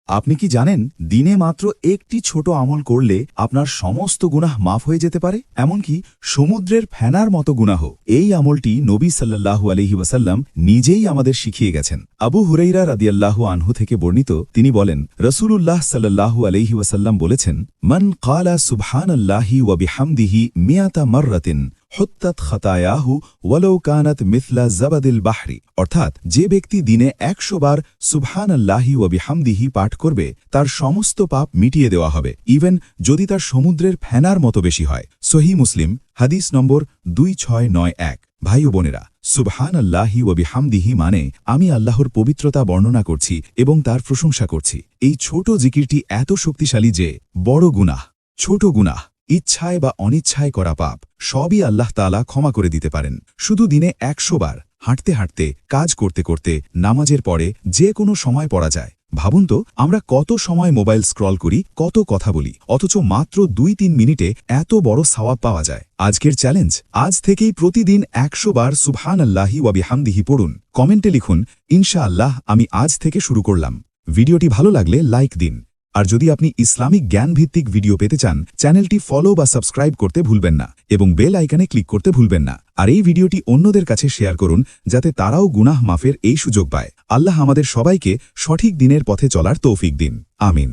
আপনি কি জানেন দিনে মাত্র একটি ছোট আমল করলে আপনার সমস্ত গুনাহ মাফ হয়ে যেতে পারে, এমনকি সমুদ্রের ফেনার মতো গুনাহ। এই আমলটি নবী সাল্লাল্লাহু আলাইহি ওয়াসাল্লাম নিজেই আমাদের শিখিয়ে গেছেন। আবু হুরাইরা রাদিয়াল্লাহু আনহু থেকে বর্ণিত, তিনি বলেন, রাসূলুল্লাহ সাল্লাল্লাহু আলাইহি ওয়াসাল্লাম বলেছেন, মান ক্বালা সুবহানাল্লাহি ওয়া বিহামদিহি মিয়াতা মাররাতিন হুত্তাত খাতায়াহু ওয়ালাউ কানাত মিথলা জাবাদিল বাহরি। অর্থাৎ যে ব্যক্তি দিনে 100 বার সুবহানাল্লাহি ওয়া বিহামদিহি পাঠ করবে, তার সমস্ত পাপ মিটিয়ে দেওয়া হবে, ইভেন যদি তার সমুদ্রের ফেনার মতো বেশি হয়। সহিহ মুসলিম হাদিস নম্বর 2691। ভাই ও বোনেরা, সুবহানাল্লাহি ওয়া বিহামদিহি মানে আমি আল্লাহর পবিত্রতা বর্ণনা করছি এবং তার প্রশংসা করছি। এই ছোট জিকিরটি এত শক্তিশালী যে বড় গুনাহ, ছোট গুনাহ, ইচ্ছায় বা অনিচ্ছায় করা পাপ সবই আল্লাহ তাআলা ক্ষমা করে দিতে পারেন। শুধু দিনে 100 বার, হাঁটতে হাঁটতে, কাজ করতে করতে, নামাজের পরে, যে কোনো সময় পড়া যায়। ভাবুন তো, আমরা কত সময় মোবাইল স্ক্রল করি, কত কথা বলি, অথচ মাত্র 2-3 মিনিটে এত বড় সওয়াব পাওয়া যায়। আজকের চ্যালেঞ্জ, আজ থেকেই প্রতিদিন 100 বার সুবহানাল্লাহি ওয়া বিহামদিহি পড়ুন। কমেন্টে লিখুন, ইনশাআল্লাহ আমি আজ থেকে শুরু করলাম। ভিডিওটি ভালো লাগলে লাইক দিন। আর যদি আপনি ইসলামিক জ্ঞানভিত্তিক ভিডিও পেতে চান, চ্যানেলটি ফলো বা সাবস্ক্রাইব করতে ভুলবেন না এবং বেল আইকনে ক্লিক করতে ভুলবেন না। আর এই ভিডিওটি অন্যদের কাছে শেয়ার করুন, যাতে তারাও গুনাহ মাফের এই সুযোগ পায়। আল্লাহ আমাদের সবাইকে সঠিক দিনের পথে চলার তৌফিক দিন। আমিন।